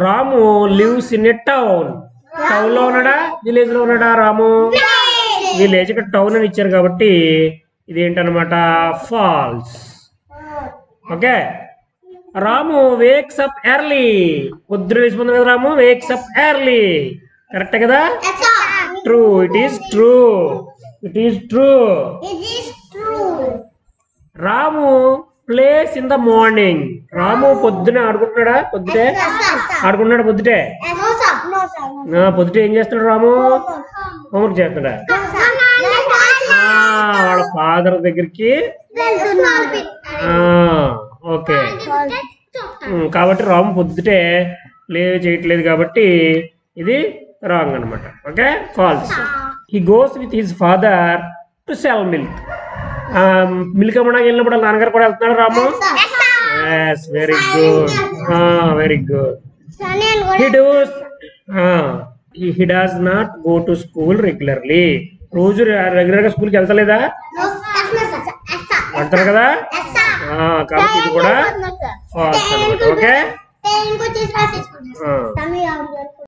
Ramu lives in a town. Town లో ఉన్నాడా, village లో ఉన్నాడా? రాము విలేజ్. ఇక్కడ టౌన్ అని ఇచ్చారు కాబట్టి ఇది ఏంటనమాట, false. Okay. Ramu wakes up early. పొద్దున లేచిపోతుంది కదా Ramu, wakes up early. Correct కదా? True. It is true. It is true. Ramu plays in the morning. Ramu పొద్దున ఆడుకుంటున్నాడా? పొద్దుటే ఆడుకుంటున్నాడు. పొద్దుటే పొద్దుటే ఏం చేస్తున్నాడు రాము? హోంవర్క్ చేస్తున్నాడా? వాళ్ళ ఫాదర్ దగ్గరికి. ఓకే. కాబట్టి రాము పొద్దుటే చేయట్లేదు కాబట్టి ఇది రాంగ్ అనమాట. Okay, false. He goes with his father to sell milk. Milk అమ్మడానికి వెళ్ళినప్పుడు నాన్నగారు కూడా వెళ్తున్నాడు Ramu. Yes, very good, very good. He does not go to school regularly. రోజు రెగ్యులర్ గా స్కూల్కి వెళ్తలేదా? వెళ్తారు కదా, కాబట్టి ఇది కూడా ఫాల్స్ అనమాట. ఓకే.